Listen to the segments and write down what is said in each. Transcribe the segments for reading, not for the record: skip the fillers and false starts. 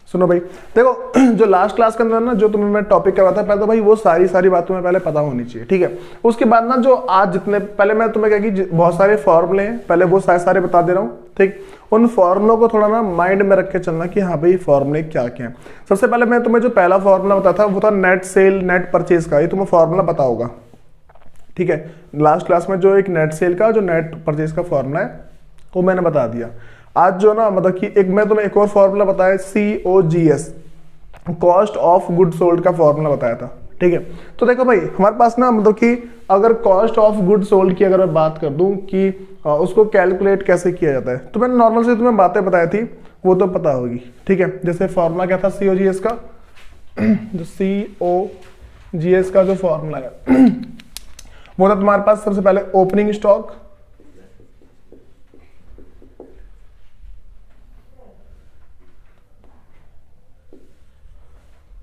सुनो भाई, देखो जो लास्ट क्लास के अंदर ना जो तुम्हें मैं टॉपिक करवाया था, पहले तो भाई वो सारी बात तुम्हें पहले पता होनी चाहिए, ठीक है। उसके बाद ना जो आज जितने पहले मैं तुम्हें क्या कि बहुत सारे फॉर्मूले हैं, पहले वो सारे बता दे रहा हूँ, ठीक। उन फॉर्मूलों को थोड़ा ना माइंड में रख के चलना कि हाँ भाई फॉर्मूले क्या क्या है। सबसे पहले मैं तुम्हें जो पहला फॉर्मूला बताया था वो था नेट सेल नेट परचेज का, ये तुम्हें फॉर्मूला पता होगा, ठीक है। लास्ट क्लास में जो एक नेट सेल का जो नेट परचेज का फॉर्मूला है वो मैंने बता दिया। आज जो ना मतलब कि एक मैं तुम्हें एक और फॉर्मूला बताया, COGS, cost of good sold का फॉर्मूला बताया था, ठीक है। तो देखो भाई हमारे पास ना मतलब कि अगर कॉस्ट ऑफ गुड सोल्ड की अगर मैं बात कर दूं कि उसको कैलकुलेट कैसे किया जाता है, तो मैंने नॉर्मल से तुम्हें बातें बताई थी वो तो पता होगी, ठीक है। जैसे फॉर्मूला क्या था COGS का, जो COGS का जो फॉर्मूला है वो था तुम्हारे पास सबसे पहले ओपनिंग स्टॉक,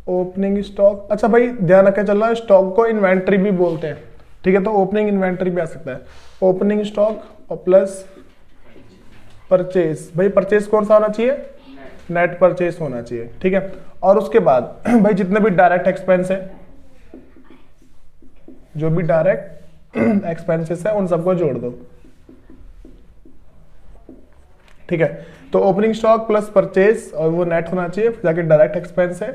ओपनिंग स्टॉक। अच्छा भाई ध्यान रखकर चलना, स्टॉक को इन्वेंट्री भी बोलते हैं, ठीक है। तो ओपनिंग इन्वेंट्री भी आ सकता है, ओपनिंग स्टॉक और प्लस परचेज। भाई परचेज कौन सा होना चाहिए, नेट परचेज होना चाहिए, ठीक है। और उसके बाद भाई जितने भी डायरेक्ट एक्सपेंस है, जो भी डायरेक्ट एक्सपेंसेस है उन सबको जोड़ दो, ठीक है। तो ओपनिंग स्टॉक प्लस परचेज और वो नेट होना चाहिए, जाके डायरेक्ट एक्सपेंस है।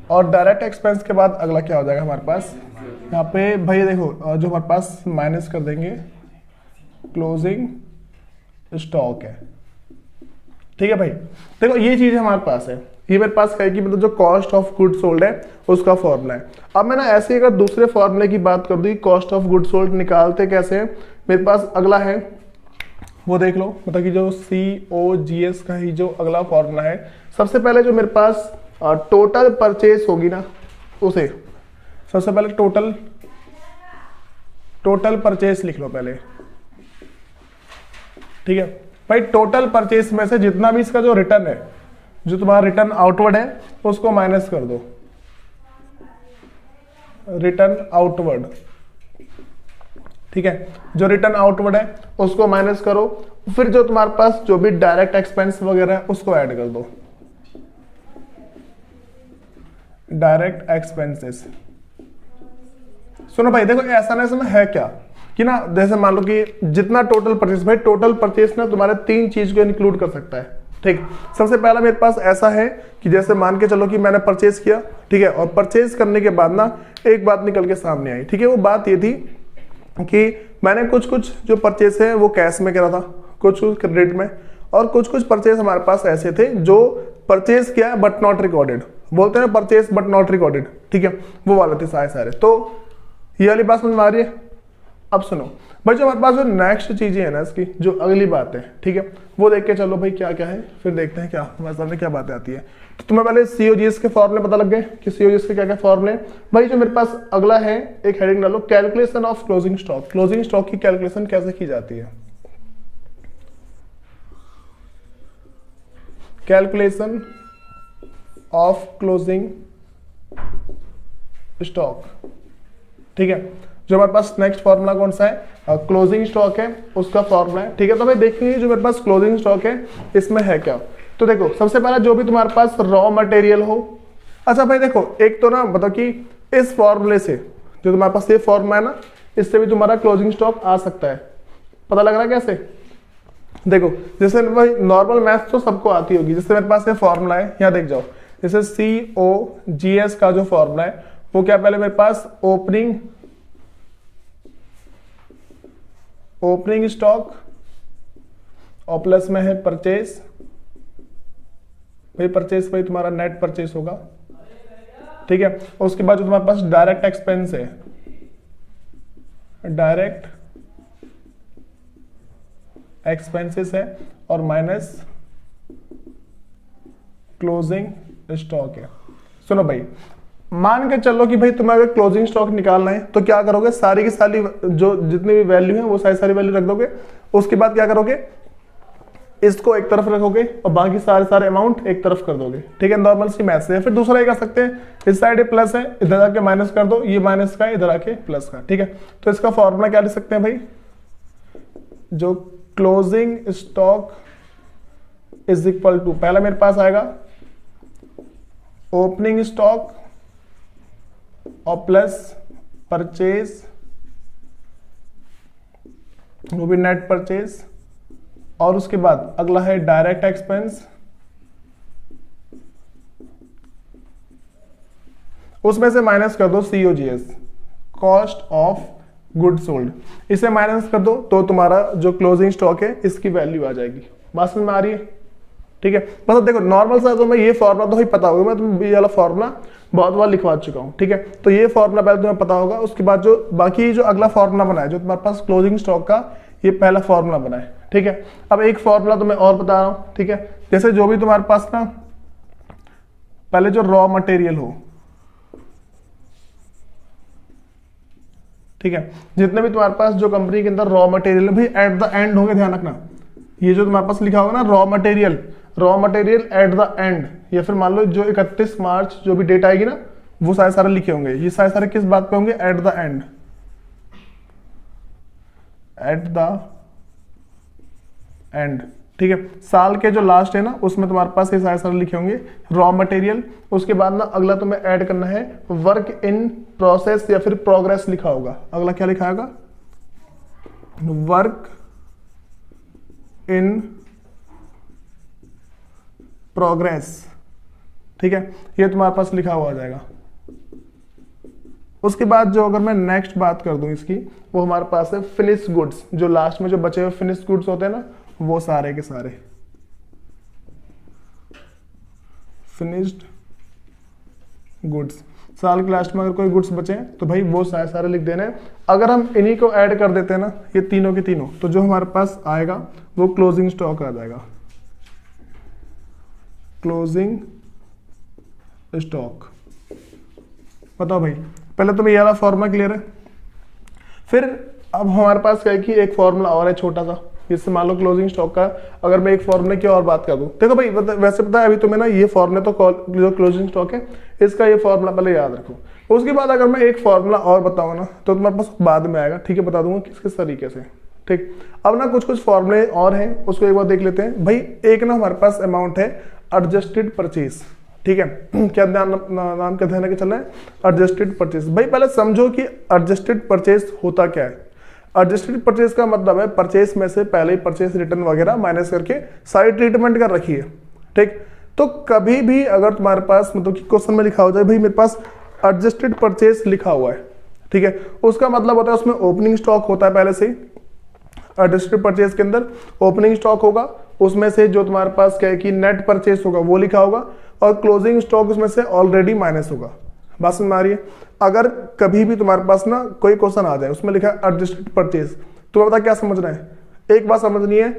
और डायरेक्ट एक्सपेंस के बाद अगला क्या हो जाएगा हमारे पास, यहाँ पे भाई देखो जो हमारे पास माइनस कर देंगे क्लोजिंग स्टॉक है, ठीक है भाई। देखो ये चीज हमारे पास है, ये मेरे पास है कि मतलब जो कॉस्ट ऑफ गुड सोल्ड है उसका फॉर्मूला है। अब मैं ना ऐसे अगर दूसरे फॉर्मूले की बात कर दूँ, कॉस्ट ऑफ गुड सोल्ड निकालते कैसे हैं, मेरे पास अगला है वो देख लो, मतलब कि जो COGS का ही जो अगला फॉर्मूला है, सबसे पहले जो मेरे पास टोटल परचेज होगी ना, उसे सबसे पहले टोटल परचेज लिख लो पहले, ठीक है भाई। टोटल परचेज में से जितना भी इसका जो रिटर्न है, जो तुम्हारा रिटर्न आउटवर्ड है उसको माइनस कर दो, रिटर्न आउटवर्ड, ठीक है। जो रिटर्न आउटवर्ड है उसको माइनस करो, फिर जो तुम्हारे पास जो भी डायरेक्ट एक्सपेंस वगैरह है उसको ऐड कर दो, डायरेक्ट एक्सपेंसेस। सुनो भाई देखो ऐसा ना इसमें है क्या कि ना, जैसे मान लो कि जितना टोटल परचेस, भाई टोटल परचेस ना तुम्हारे 3 चीज को इंक्लूड कर सकता है, ठीक। सबसे पहला मेरे पास ऐसा है कि जैसे मान के चलो कि मैंने परचेस किया, ठीक है, और परचेस करने के बाद ना एक बात निकल के सामने आई, ठीक है। वो बात ये थी कि मैंने कुछ जो परचेस है वो कैश में करा था, कुछ क्रेडिट में, और कुछ परचेस हमारे पास ऐसे थे जो परचेस किया बट नॉट रिकॉर्डेड, बोलते हैं परचेस बट नॉट रिकॉर्डेड, ठीक है, वो वाले थे सारे। तो ये वाली बात समझ में आ रही है। अब सुनो भाई जो हमारे पास जो नेक्स्ट चीजें है ना, इसकी जो अगली बात है, ठीक है, वो देख के चलो भाई क्या क्या है, फिर देखते हैं क्या हमारे सामने क्या बातें आती है। तो तुम्हें पहले COGS के फॉर्मूले पता लग गए कि COGS के क्या क्या फॉर्मूले। भाई जो मेरे पास अगला है, एक हेडिंग डालो, calculation of closing stock. Closing stock की कैलकुलेशन कैसे की जाती है, कैलकुलेशन ऑफ क्लोजिंग स्टॉक, ठीक है। जो हमारे पास नेक्स्ट फॉर्मूला कौन सा है, क्लोजिंग स्टॉक है, उसका फॉर्मूला है, ठीक है। तो भाई देखेंगे जो मेरे पास क्लोजिंग स्टॉक है इसमें है क्या। तो देखो सबसे पहला जो भी तुम्हारे पास रॉ मटेरियल हो। अच्छा भाई देखो एक तो ना मतलब कि इस फॉर्मूले से जो तुम्हारे पास ये फॉर्मूला है ना, इससे भी तुम्हारा क्लोजिंग स्टॉक आ सकता है। पता लग रहा है कैसे, देखो जैसे भाई नॉर्मल मैथ तो सबको आती होगी, जैसे मेरे पास ये फॉर्मूला है, यहाँ देख जाओ, जैसे COGS का जो फॉर्मूला है वो क्या, पहले मेरे पास ओपनिंग स्टॉक और प्लस में है परचेज। भाई परचेज भाई तुम्हारा नेट परचेज होगा, ठीक है। और उसके बाद जो तुम्हारे पास डायरेक्ट एक्सपेंस है, डायरेक्ट एक्सपेंसेस है, और माइनस क्लोजिंग स्टॉक है। सुनो भाई मान के चलो कि भाई तुम्हें अगर क्लोजिंग स्टॉक निकालना है तो क्या करोगे, सारी की सारी जो जितनी भी वैल्यू है वो सारी वैल्यू रख दोगे। उसके बाद क्या करोगे, इसको एक तरफ रखोगे और बाकी सारे अमाउंट एक तरफ कर दोगे, ठीक है। नॉर्मल सी मैथ से। फिर दूसरा ये कर सकते हैं, इस साइड प्लस है, इधर आके माइनस कर दो, ये माइनस का इधर आके प्लस का, ठीक है। तो इसका फॉर्मूला क्या लिख सकते हैं भाई, जो closing stock is equal to, पहला मेरे पास आएगा ओपनिंग स्टॉक और प्लस परचेज, वो भी नेट परचेज, और उसके बाद अगला है डायरेक्ट एक्सपेंस, उसमें से माइनस कर दो COGS, cost of good sold, इसे माइनस कर दो तो तुम्हारा जो क्लोजिंग स्टॉक है इसकी वैल्यू आ जाएगी। बात समझ में आ रही है? ठीक है, बस देखो नॉर्मल सा तुम्हें ये फॉर्मूला तो ही पता होगा, मैं तुम्हें ये वाला फॉर्मूला बहुत बार लिखवा चुका हूँ। ठीक है, तो ये फॉर्मूला पहले तुम्हें पता होगा, उसके बाद जो बाकी जो अगला फॉर्मूला बना है जो तुम्हारे पास क्लोजिंग स्टॉक का, ये पहला फॉर्मूला बना है। ठीक है, अब एक फॉर्मूला तुम्हें और बता रहा हूँ। ठीक है, जैसे जो भी तुम्हारे पास ना पहले जो रॉ मटेरियल हो, ठीक है, जितने भी तुम्हारे पास जो कंपनी के अंदर रॉ मटेरियल है भाई एट द एंड होंगे, ध्यान रखना, ये जो तुम्हारे पास लिखा होगा ना raw material at the and, या फिर मान लो जो 31 मार्च जो भी डेट आएगी ना वो सारे सारे लिखे होंगे। ये सारे सारे किस बात पे होंगे? Eight the and, eight the and. ठीक है, साल के जो लास्ट है ना उसमें तुम्हारे पास ये सारे सारे लिखे होंगे रॉ मटेरियल। उसके बाद ना अगला तुम्हें ऐड करना है वर्क इन प्रोसेस या फिर प्रोग्रेस लिखा होगा। अगला क्या लिखा होगा? Work in progress. ठीक है, ये तुम्हारे पास लिखा हुआ आ जाएगा। उसके बाद जो अगर मैं नेक्स्ट बात कर दूं इसकी, वो हमारे पास है फिनिश गुड्स। जो लास्ट में जो बचे हुए फिनिश गुड्स होते हैं ना, वो सारे के सारे फिनिश्ड गुड्स। साल के लास्ट में अगर कोई गुड्स बचे तो भाई वो सारे सारे लिख देने। अगर हम इन्हीं को ऐड कर देते हैं ना, ये तीनों के तीनों, तो जो हमारे पास आएगा वो क्लोजिंग स्टॉक आ जाएगा। Closing stock. बताओ भाई, पहले तुम्हें ये वाला फॉर्मूला क्लियर है? फिर अब हमारे पास क्या है कि एक फॉर्मूला और है छोटा सा, इससे मान लो क्लोजिंग स्टॉक का अगर मैं एक फॉर्मूले की और बात कर दूं। देखो भाई वैसे पता है अभी तुम्हें ना ये फॉर्मूला तो जो क्लोजिंग स्टॉक है इसका ये फॉर्मूला पहले याद रखो। उसके बाद अगर मैं एक फॉर्मूला और बताऊंगा ना तो तुम्हारे पास बाद में आएगा। ठीक है, बता दूंगा किस किस तरीके से। ठीक, अब ना कुछ कुछ फॉर्मूले और हैं, उसको एक बार देख लेते हैं। भाई एक ना हमारे पास अमाउंट है एडजस्टेड परचेज। ठीक है, क्या नाम क्या ध्यान रखे चल रहा है? Adjusted purchase. भाई पहले समझो कि एडजस्टेड परचेज होता क्या है। एडजस्टेड परचेज का मतलब है परचेज में से पहले ही परचेज रिटर्न वगैरह माइनस करके सारी ट्रीटमेंट कर रखी है। ठीक, तो कभी भी अगर तुम्हारे पास मतलब कि क्वेश्चन में लिखा हो जाए भाई मेरे पास एडजस्टेड परचेज लिखा हुआ है, ठीक है, उसका मतलब होता है उसमें ओपनिंग स्टॉक होता है पहले से ही। एडजस्टेड परचेज के अंदर ओपनिंग स्टॉक होगा, उसमें से जो तुम्हारे पास क्या है कि नेट परचेज होगा वो लिखा होगा, और क्लोजिंग स्टॉक उसमें से ऑलरेडी माइनस होगा। बात समझ में आ रही है? अगर कभी भी तुम्हारे पास ना कोई क्वेश्चन आ जाए उसमें लिखा है एडजस्टेड परचेज, तो बता क्या समझना है? एक बात समझनी है,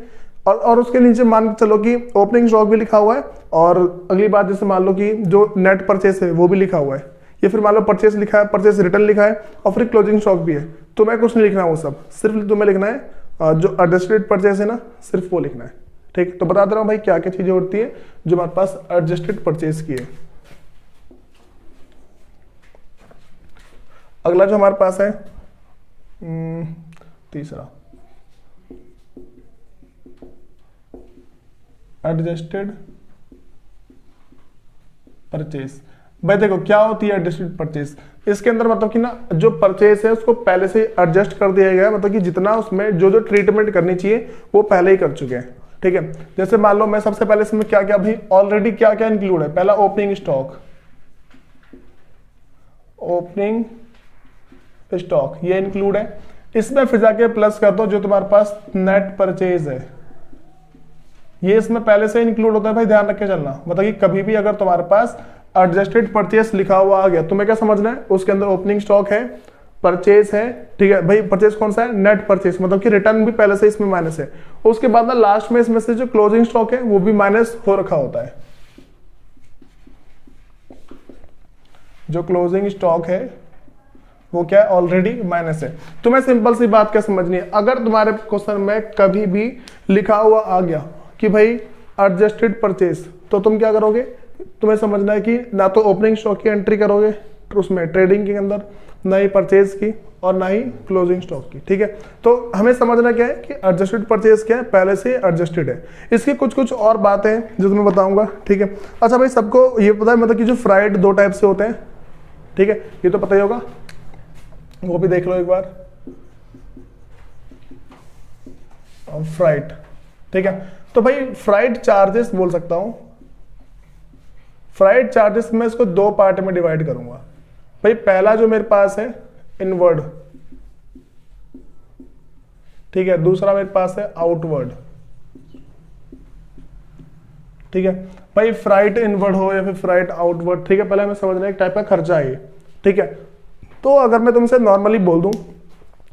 और उसके नीचे मान के चलो कि ओपनिंग स्टॉक भी लिखा हुआ है, और अगली बात जैसे मान लो कि जो नेट परचेज है वो भी लिखा हुआ है, या फिर मान लो परचेज लिखा है, परचेज रिटर्न लिखा है, और फिर क्लोजिंग स्टॉक भी है। तो मैं कुछ नहीं लिखना, वो सब सिर्फ तुम्हें लिखना है जो एडजस्टेड परचेज है ना, सिर्फ वो लिखना है। ठीक, तो बता दे रहा हूँ भाई क्या क्या चीजें होती है जो हमारे पास एडजस्टेड परचेज की है। अगला जो हमारे पास है तीसरा, एडजस्टेड परचेज। भाई देखो क्या होती है एडजस्टेड परचेज? इसके अंदर मतलब कि ना जो परचेज है उसको पहले से एडजस्ट कर दिया गया है, मतलब कि जितना उसमें जो जो ट्रीटमेंट करनी चाहिए वो पहले ही कर चुके हैं। ठीक है, जैसे मान लो मैं सबसे पहले इसमें क्या क्या भाई ऑलरेडी क्या क्या इंक्लूड है। पहला ओपनिंग स्टॉक, ओपनिंग स्टॉक ये इंक्लूड है। इसमें फिर जाके प्लस कर दो जो तुम्हारे पास नेट परचेज है, ये इसमें पहले से इंक्लूड होता है। भाई ध्यान रख के चलना, मतलब कि कभी भी अगर तुम्हारे पास एडजस्टेड परचेज लिखा हुआ आ गया, तुम्हें क्या समझना है? उसके अंदर ओपनिंग स्टॉक है, परचेज है। ठीक है भाई, परचेज कौन सा है? नेट परचेज, मतलब कि रिटर्न भी पहले से इसमें माइनस है। उसके बाद ना लास्ट में इसमें से जो क्लोजिंग स्टॉक है वो भी माइनस हो रखा होता है। जो क्लोजिंग स्टॉक है वो क्या है? ऑलरेडी माइनस है। तुम्हें सिंपल सी बात क्या समझनी है? अगर तुम्हारे क्वेश्चन में कभी भी लिखा हुआ आ गया कि भाई एडजस्टेड परचेज, तो तुम क्या करोगे? तुम्हें समझना है कि ना तो ओपनिंग स्टॉक की एंट्री करोगे, उसमें ट्रेडिंग के अंदर, ना ही परचेज की और ना ही क्लोजिंग स्टॉक की। ठीक है, तो हमें समझना क्या है कि एडजस्टेड परचेज क्या है, पहले से एडजस्टेड है। इसकी कुछ कुछ और बातें हैं जो मैं बताऊंगा। ठीक है, अच्छा भाई सबको ये पता है मतलब कि जो फ्राइड दो टाइप से होते हैं, ठीक है, ये तो पता ही होगा, वो भी देख लो एक बार। फ्राइट, ठीक है, तो भाई फ्राइट चार्जेस बोल सकता हूं। फ्राइट चार्जेस मैं इसको दो पार्ट में डिवाइड करूंगा। भाई पहला जो मेरे पास है इनवर्ड, ठीक है, दूसरा मेरे पास है आउटवर्ड। ठीक है भाई, फ्राइट इनवर्ड हो या फिर फ्राइट आउटवर्ड, ठीक है, पहले हमें समझना है एक टाइप का खर्चा है, ठीक है। तो अगर मैं तुमसे नॉर्मली बोल दूं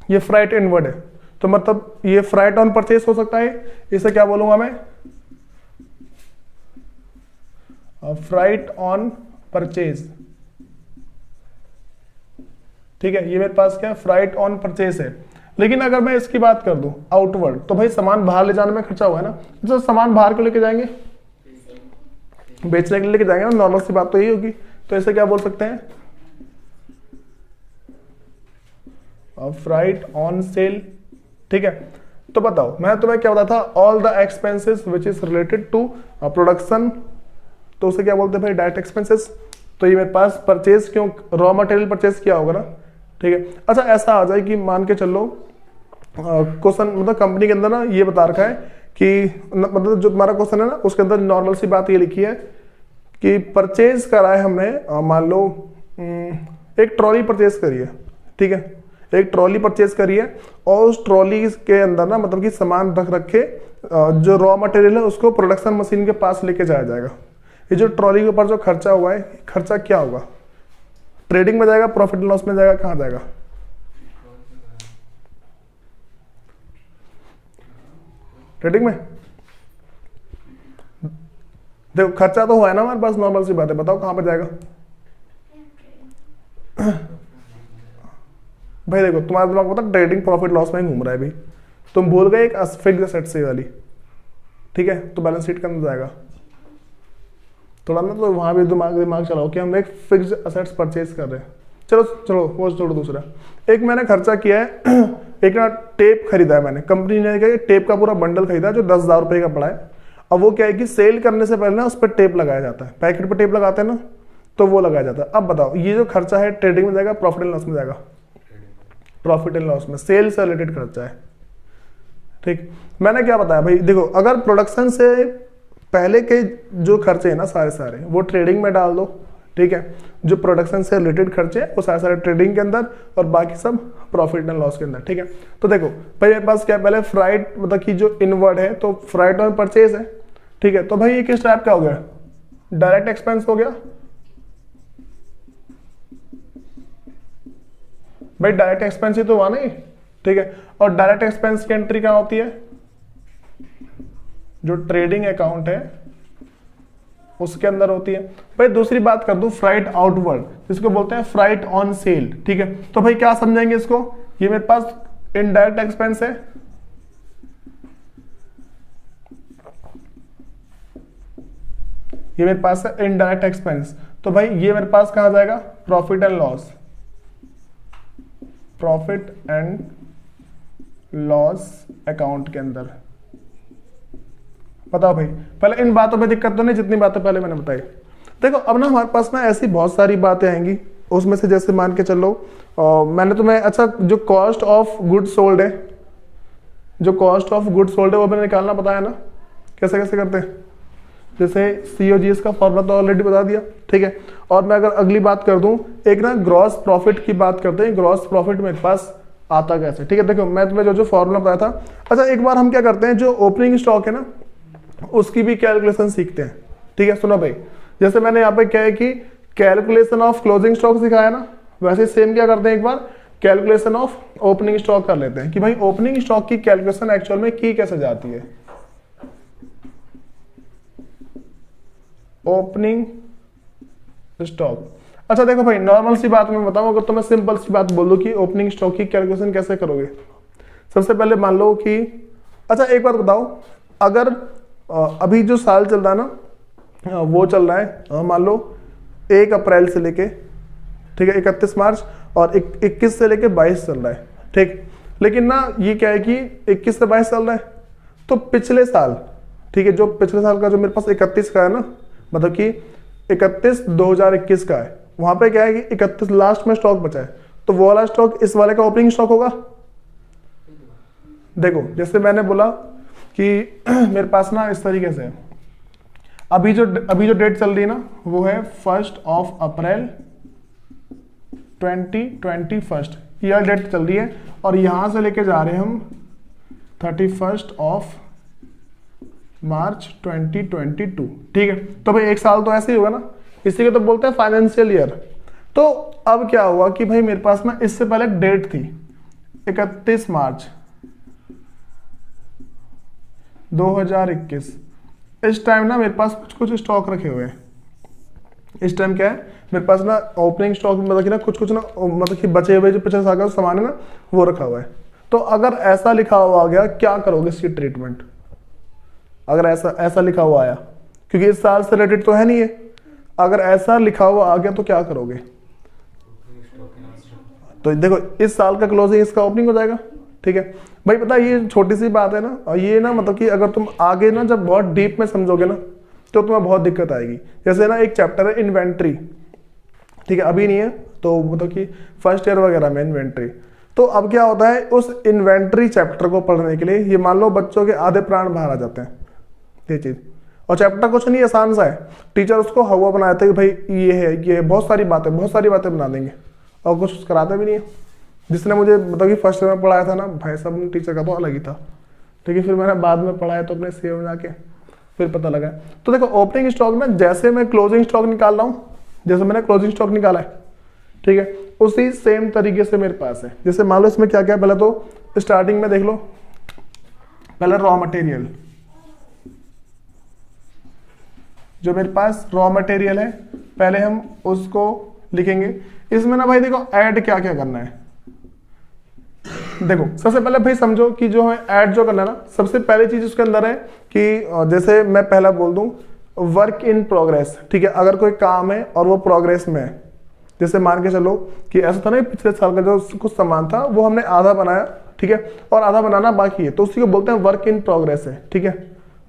ये फ्राइट इनवर्ड है, तो मतलब ये फ्राइट ऑन परचेस हो सकता है, इसे क्या बोलूंगा मैं, फ्राइट ऑन परचेज। ठीक है, ये मेरे पास क्या है, फ्राइट ऑन परचेस है। लेकिन अगर मैं इसकी बात कर दूं आउटवर्ड, तो भाई सामान बाहर ले जाने में खर्चा हुआ है ना, तो सामान बाहर क्यों लेके जाएंगे, बेचने के लिए लेके जाएंगे ना, नॉर्मल सी बात तो यही होगी। तो इसे क्या बोल सकते हैं, फ्राइट ऑन सेल। ठीक है, तो बताओ मैं तुम्हें क्या बताता था, all the expenses which is related to production, तो उसे क्या बोलते हैं भाई, डायरेक्ट एक्सपेंसेस। तो ये मेरे पास परचेज क्यों, रॉ मटेरियल परचेज किया होगा ना। ठीक है, अच्छा ऐसा आ जाए कि मान के चलो क्वेश्चन मतलब कंपनी के अंदर ना ये बता रखा है कि मतलब जो तुम्हारा क्वेश्चन है ना उसके अंदर नॉर्मल सी बात ये लिखी है कि परचेज करा है हमने, मान लो एक ट्रॉली परचेज करी है। ठीक है, एक ट्रॉली परचेज करी है और उस ट्रॉली के अंदर ना मतलब कि सामान रख रखे जो रॉ मटेरियल है उसको प्रोडक्शन मशीन के पास लेके जाया जाएगा। ये जो ट्रॉली के ऊपर जो खर्चा हुआ है, खर्चा क्या होगा, ट्रेडिंग में जाएगा, प्रॉफिट एंड लॉस में जाएगा, कहां जाएगा, ट्रेडिंग में। देखो खर्चा तो हुआ है ना हमारे पास, नॉर्मल सी बात है, बताओ कहां पर जाएगा। भाई देखो तुम्हारा दिमाग पता ट्रेडिंग प्रॉफिट लॉस में ही घूम रहा है भाई, तुम भूल गए एक फिक्स्ड एसेट से वाली। ठीक है, तो बैलेंस शीट के अंदर जाएगा थोड़ा ना, तो वहां भी दिमाग चलाओ कि हम एक फिक्स्ड एसेट्स परचेज कर रहे हैं। चलो चलो वो छोड़ो, दूसरा एक मैंने खर्चा किया है एक ना टेप खरीदा है मैंने, कंपनी ने क्या टेप का पूरा बंडल खरीदा जो 10,000 रुपए का पड़ा है। अब वो क्या है कि सेल करने से पहले ना उस पर टेप लगाया जाता है, पैकेट पर टेप लगाते हैं ना, तो वो लगाया जाता है। अब बताओ ये जो खर्चा है ट्रेडिंग में जाएगा, प्रॉफिट एंड लॉस में जाएगा, प्रॉफिट एंड लॉस में, सेल से रिलेटेड खर्चा है। ठीक, मैंने क्या बताया भाई, देखो अगर प्रोडक्शन से पहले के जो खर्चे हैं ना सारे वो ट्रेडिंग में डाल दो। ठीक है, जो प्रोडक्शन से रिलेटेड खर्चे वो सारे ट्रेडिंग के अंदर और बाकी सब प्रॉफिट एंड लॉस के अंदर। ठीक है, तो देखो भाई मेरे पास क्या, पहले फ्राइट मतलब कि जो इनवर्ड है तो फ्राइट ऑन परचेज है। ठीक है, तो भाई ये किस टाइप का हो गया, डायरेक्ट एक्सपेंस हो गया। भाई डायरेक्ट एक्सपेंस ही तो हुआ नहीं। ठीक है, और डायरेक्ट एक्सपेंस की एंट्री कहां होती है, जो ट्रेडिंग अकाउंट है उसके अंदर होती है। भाई दूसरी बात कर दूं फ्राइट आउटवर्ड, जिसको बोलते हैं फ्राइट ऑन सेल। ठीक है, तो भाई क्या समझेंगे इसको, ये मेरे पास इनडायरेक्ट एक्सपेंस है, ये मेरे पास है इनडायरेक्ट एक्सपेंस, तो भाई ये मेरे पास कहां जाएगा, profit and loss, profit and loss account के अंदर। बताओ भाई, पहले इन बातों में दिक्कत तो नहीं जितनी बातें पहले मैंने बताई। देखो अब ना हमारे पास ना ऐसी बहुत सारी बातें आएंगी, उसमें से जैसे मान के चलो मैंने तुम्हें अच्छा जो कॉस्ट ऑफ गुड्स सोल्ड है, जो कॉस्ट ऑफ गुड्स सोल्ड है वो मैंने निकालना बताया ना, कैसे कैसे करते हैं, जैसे COGS का फॉर्मूला तो ऑलरेडी बता दिया। ठीक है, और मैं अगर अगली बात कर दूं, एक ना ग्रॉस प्रॉफिट की बात करते हैं, ग्रॉस प्रॉफिट मेरे पास आता कैसे। ठीक है, देखो मैं तुम्हें जो फॉर्मूला बताया था, अच्छा एक बार हम क्या करते हैं, जो ओपनिंग स्टॉक है ना उसकी भी कैलकुलेशन सीखते हैं। ठीक है, सुनो भाई, जैसे मैंने यहाँ पे क्या है कि कैलकुलेशन ऑफ क्लोजिंग स्टॉक सिखाया ना, वैसे सेम क्या करते हैं, एक बार कैलकुलेशन ऑफ ओपनिंग स्टॉक कर लेते हैं कि भाई ओपनिंग स्टॉक की कैलकुलेशन एक्चुअल में की कैसे जाती है। ओपनिंग स्टॉक, अच्छा देखो भाई नॉर्मल सी बात मैं बताऊं, अगर तो मैं सिंपल सी बात बोल दूं कि ओपनिंग स्टॉक की कैलकुलेशन कैसे करोगे। सबसे पहले मान लो कि, अच्छा एक बात बताओ, अगर अभी जो साल चल रहा है ना वो चल रहा है मान लो 1 अप्रैल से लेके ठीक है, 31 मार्च, और 21 से लेके 22 चल रहा है, ठीक। लेकिन ना ये क्या है कि 21 से 22 चल रहा है, तो पिछले साल, ठीक है, जो पिछले साल का जो मेरे पास 31 का है ना, मतलब कि 31/2021 का है, वहां पे क्या है कि 31 लास्ट में स्टॉक बचा है, तो वो वाला स्टॉक इस वाले का ओपनिंग स्टॉक होगा। देखो जैसे मैंने बोला कि मेरे पास ना इस तरीके से अभी जो डेट चल रही है ना, वो है 1 अप्रैल 2021, यह डेट चल रही है, और यहां से लेके जा रहे हैं हम 31 मार्च 2022, ठीक है। तो भाई एक साल तो ऐसे ही होगा ना, इसी को तो बोलते हैं फाइनेंशियल ईयर। तो अब क्या हुआ कि भाई मेरे पास ना इससे पहले डेट थी 31 मार्च 2021। इस टाइम ना मेरे पास कुछ स्टॉक रखे हुए हैं। इस टाइम क्या है मेरे पास ना ओपनिंग स्टॉक, मतलब कि ना कुछ ना, मतलब कि बचे हुए जो 50 साल का सामान है ना, वो रखा हुआ है। तो अगर ऐसा लिखा हुआ आ गया, क्या करोगे इसकी ट्रीटमेंट? अगर ऐसा लिखा हुआ आया, क्योंकि इस साल से रिलेटेड तो है नहीं है, अगर ऐसा लिखा हुआ आ गया तो क्या करोगे? तो देखो इस साल का क्लोजिंग इसका ओपनिंग हो जाएगा, ठीक है भाई। पता है ये छोटी सी बात है ना, और ये ना मतलब कि अगर तुम आगे ना जब बहुत डीप में समझोगे ना, तो तुम्हें बहुत दिक्कत आएगी। जैसे ना एक चैप्टर है इन्वेंट्री, ठीक है, अभी नहीं है, तो मतलब कि फर्स्ट ईयर वगैरह में इन्वेंट्री। तो अब क्या होता है, उस इन्वेंट्री चैप्टर को पढ़ने के लिए ये मान लो बच्चों के आधे प्राण बाहर आ जाते हैं, ये चीज। और चैप्टर कुछ नहीं, आसान सा है, टीचर उसको हवा बना देते हैं कि भाई ये है, ये बहुत सारी बातें बना देंगे, और कुछ कराते भी नहीं है। जिसने मुझे मतलब कि फर्स्ट ईयर में पढ़ाया था ना भाई साहब, टीचर का तो अलग ही था, ठीक है। फिर मैंने बाद में पढ़ाया तो अपने सीए में जाके फिर पता लगा। तो देखो ओपनिंग स्टॉक में जैसे मैं क्लोजिंग स्टॉक निकाल रहा हूँ, जैसे मैंने क्लोजिंग स्टॉक निकाला है, ठीक है, उसी सेम तरीके से मेरे पास है। जैसे मान लो इसमें क्या क्या, पहले तो स्टार्टिंग में देख लो, पहले रॉ मटेरियल, जो मेरे पास रॉ मटेरियल है पहले हम उसको लिखेंगे। इसमें ना भाई देखो ऐड क्या क्या करना है। देखो सबसे पहले भाई समझो कि जो है ऐड जो करना है ना, सबसे पहली चीज उसके अंदर है कि जैसे मैं पहला बोल दूं वर्क इन प्रोग्रेस, ठीक है। अगर कोई काम है और वो प्रोग्रेस में है, जैसे मान के चलो कि ऐसा था ना पिछले साल का जो कुछ सामान था वो हमने आधा बनाया, ठीक है, और आधा बनाना बाकी है, तो उसी को बोलते हैं वर्क इन प्रोग्रेस है, ठीक है।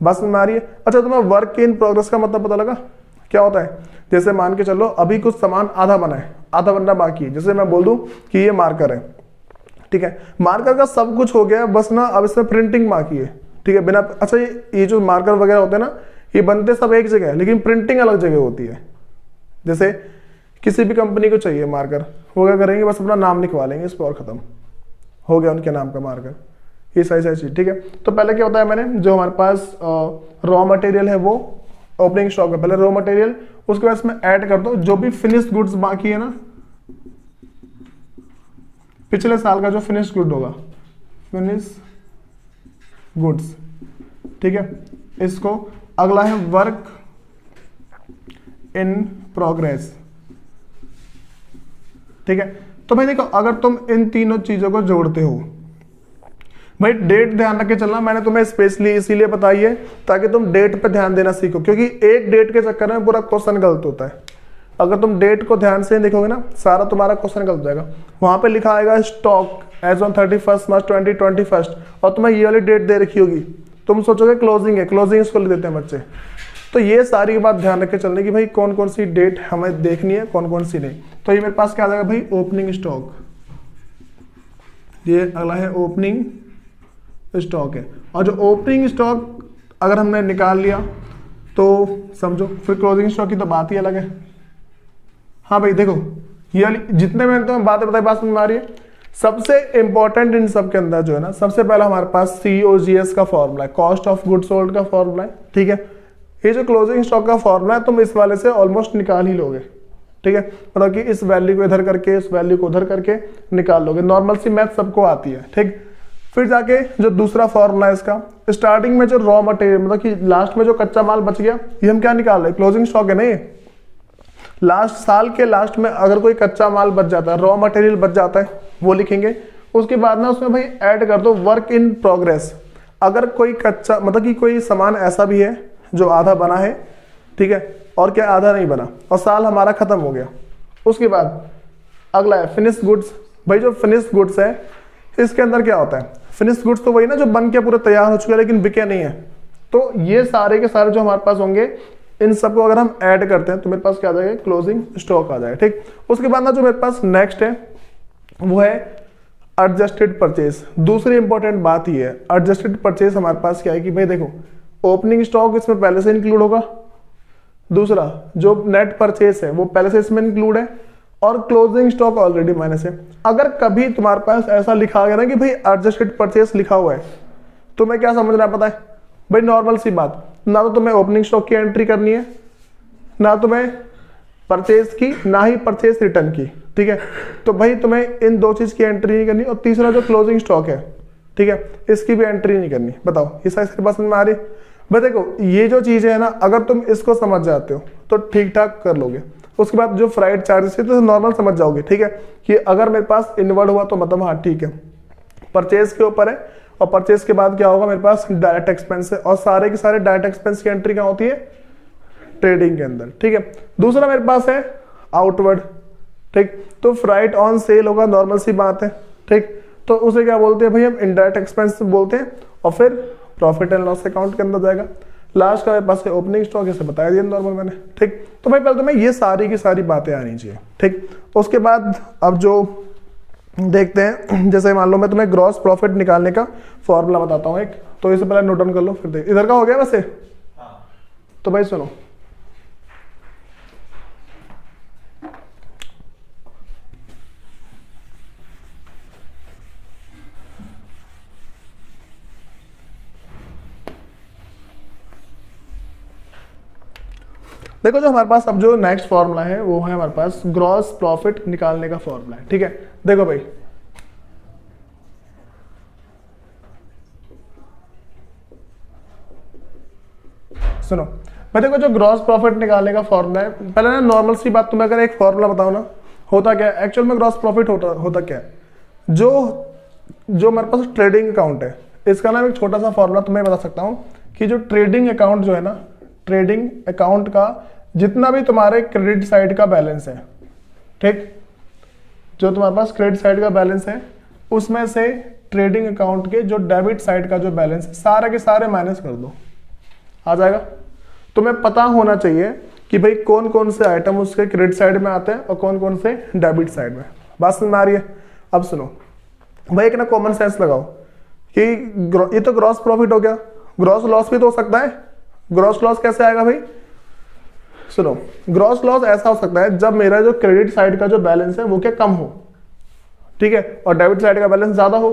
बस में आ रही है। अच्छा तुम्हें वर्क इन प्रोग्रेस का मतलब पता लगा क्या होता है? जैसे मान के चलो अभी कुछ सामान आधा बना है, आधा बनना बाकी है। जैसे मैं बोल दूं कि ये मार्कर है, ठीक है, मार्कर का सब कुछ हो गया, बस ना अब इसमें प्रिंटिंग बाकी है, ठीक है। बिना अच्छा ये जो मार्कर वगैरह होते हैं ना, ये बनते सब एक जगह है लेकिन प्रिंटिंग अलग जगह होती है। जैसे किसी भी कंपनी को चाहिए मार्कर, वो क्या करेंगे, बस अपना नाम लिखवा लेंगे इस पर और खत्म हो गया उनके नाम का मार्कर। ये सारी चीज, ठीक है। तो पहले क्या होता है, मैंने जो हमारे पास रॉ मटेरियल है वो ओपनिंग स्टॉक है, पहले रॉ मटेरियल, उसके बाद इसमें ऐड कर दो जो भी फिनिश्ड गुड्स बाकी है ना, पिछले साल का जो फिनिश्ड गुड होगा, फिनिश गुड्स, ठीक है। इसको अगला है वर्क इन प्रोग्रेस, ठीक है। तो भाई देखो अगर तुम इन तीनों चीजों को जोड़ते हो, भाई डेट ध्यान रख के चलना, मैंने तुम्हें स्पेशली इसीलिए बताई है ताकि तुम डेट पे ध्यान देना सीखो, क्योंकि एक डेट के चक्कर में पूरा क्वेश्चन गलत होता है। अगर तुम डेट को ध्यान से देखोगे ना, सारा तुम्हारा क्वेश्चन गलत जाएगा। वहां पे लिखा आएगा स्टॉक एज ऑन 31 मार्च 2021 और तुम्हें ये वाली डेट दे रखी होगी, तुम सोचोगे क्लोजिंग है, क्लोजिंग इसको लिख देते हैं बच्चे। तो ये सारी बात ध्यान रख के चलने की भाई कौन कौन सी डेट हमें देखनी है, कौन कौन सी नहीं। तो ये मेरे पास क्या आ जाएगा भाई, ओपनिंग स्टॉक, ये अगला है ओपनिंग स्टॉक है। और जो ओपनिंग स्टॉक अगर हमने निकाल लिया तो समझो फिर क्लोजिंग स्टॉक की तो बात ही अलग है। हाँ भाई देखो ये जितने मैंने तुम्हें बातें बताई, बात समझ में आ रही है। सबसे इंपॉर्टेंट इन सब के अंदर जो है ना, सबसे पहला हमारे पास COGS का फॉर्मूला है, कॉस्ट ऑफ गुड सोल्ड का फॉर्मूला है, ठीक है। ये जो क्लोजिंग स्टॉक का फॉर्मूला है तुम इस वाले से ऑलमोस्ट निकाल ही लोगे, ठीक है। मतलब कि इस वैल्यू को इधर करके इस वैल्यू को उधर करके निकाल लोगे, नॉर्मल सी मैथ सबको आती है, ठीक। फिर जाके जो दूसरा फॉर्मूला है इसका, स्टार्टिंग में जो रॉ मटेरियल मतलब कि लास्ट में जो कच्चा माल बच गया, ये हम क्या निकाल रहे हैं, क्लोजिंग स्टॉक है ना ये। लास्ट साल के लास्ट में अगर कोई कच्चा माल बच जाता है, रॉ मटेरियल बच जाता है, वो लिखेंगे। उसके बाद ना उसमें भाई ऐड कर दो वर्क इन प्रोग्रेस। अगर कोई कच्चा मतलब कि कोई सामान ऐसा भी है जो आधा बना है, ठीक है, और क्या आधा नहीं बना और साल हमारा खत्म हो गया, उसके बाद अगला है फिनिश गुड्स। भाई जो फिनिश गुड्स है इसके अंदर क्या होता है, फिनिश गुड्स तो वही ना जो बन के पूरे तैयार हो चुके हैं लेकिन बिके नहीं है। तो ये सारे के सारे जो हमारे पास होंगे इन सबको अगर हम ऐड करते हैं तो मेरे पास क्या आ जाएगा, क्लोजिंग स्टॉक आ जाएगा। ठीक, उसके बाद ना जो मेरे पास नेक्स्ट है वो है एडजस्टेड परचेज। दूसरी इंपॉर्टेंट बात ये है, एडजस्टेड परचेज हमारे पास क्या है कि भाई देखो ओपनिंग स्टॉक इसमें पहले से इंक्लूड होगा, दूसरा जो नेट परचेज है वो पहले से इसमें इंक्लूड है, और क्लोजिंग स्टॉक ऑलरेडी माइनस है। अगर कभी तुम्हारे पास ऐसा लिखा गया ना कि भाई एडजस्टेड परचेज लिखा हुआ है, तुम्हें क्या समझना पता है भाई, नॉर्मल सी बात, ना तो तुम्हें ओपनिंग स्टॉक की एंट्री करनी है, ना तुम्हें परचेज की, ना ही परचेज रिटर्न की। ठीक है, तो भाई तुम्हें इन दो चीज की एंट्री नहीं करनी, और तीसरा जो क्लोजिंग स्टॉक है, ठीक है, इसकी भी एंट्री नहीं करनी। बताओ ये सारी बात समझ में आ रही? भाई देखो ये जो चीजें है ना, अगर तुम इसको समझ जाते हो तो ठीक ठाक कर लोगे। उसके बाद जो फ्राइड चार्जेस है तो नॉर्मल समझ जाओगे। ठीक है, कि अगर मेरे पास इनवर्ड हुआ तो मतलब हाँ ठीक है, परचेज के ऊपर है, और परचेज के बाद क्या होगा मेरे पास डायरेक्ट एक्सपेंस है, और सारे के सारे डायरेक्ट एक्सपेंस की एंट्री क्या होती है, ट्रेडिंग के अंदर। ठीक है, दूसरा मेरे पास है आउटवर्ड। ठीक, तो फ्राइट ऑन सेल होगा, नॉर्मल सी बात है। ठीक, तो उसे क्या बोलते हैं भाई, हम इनडायरेक्ट एक्सपेंस बोलते हैं, और फिर प्रॉफिट एंड लॉस अकाउंट के अंदर जाएगा। लास्ट का मेरे पास है ओपनिंग स्टॉक, इसे बताया दिया नॉर्मल मैंने। ठीक, तो भाई पहले तो मैं ये सारी की सारी बातें आनी चाहिए। ठीक, उसके बाद अब जो देखते हैं, जैसे मान लो मैं तुम्हें ग्रॉस प्रॉफिट निकालने का फॉर्मूला बताता हूँ एक, तो इसे पहले नोट डाउन कर लो, फिर देख। इधर का हो गया वैसे? तो भाई सुनो, देखो जो हमारे पास अब जो नेक्स्ट फॉर्मूला है वो है हमारे पास ग्रॉस प्रॉफिट निकालने का फॉर्मूला है। ठीक है, देखो भाई सुनो भाई, देखो जो ग्रॉस प्रॉफिट निकालने का फॉर्मूला है, पहले ना नॉर्मल सी बात, तुम्हें अगर एक फॉर्मूला बताओ ना, होता क्या है एक्चुअल में ग्रॉस प्रॉफिट होता क्या है, जो हमारे पास ट्रेडिंग अकाउंट है, इसका ना एक छोटा सा फॉर्मूला तुम्हें बता सकता हूँ कि जो ट्रेडिंग अकाउंट जो है ना, ट्रेडिंग अकाउंट का जितना भी तुम्हारे क्रेडिट साइड का बैलेंस है, ठीक, जो तुम्हारे पास क्रेडिट साइड का बैलेंस है, उसमें से ट्रेडिंग अकाउंट के जो डेबिट साइड का जो बैलेंस है सारे के सारे माइनस कर दो, आ जाएगा। तुम्हें पता होना चाहिए कि भाई कौन कौन से आइटम उसके क्रेडिट साइड में आते हैं और कौन कौन से डेबिट साइड में। बात समझ में आ रही है? अब सुनो भाई, एक ना कॉमन सेंस लगाओ कि ये तो ग्रॉस प्रॉफिट हो गया, ग्रॉस लॉस भी तो हो सकता है। ग्रॉस लॉस कैसे आएगा भाई? सुनो, ग्रॉस लॉस ऐसा हो सकता है जब मेरा जो क्रेडिट साइड का जो बैलेंस है वो क्या कम हो, ठीक है, और डेबिट साइड का बैलेंस ज्यादा हो।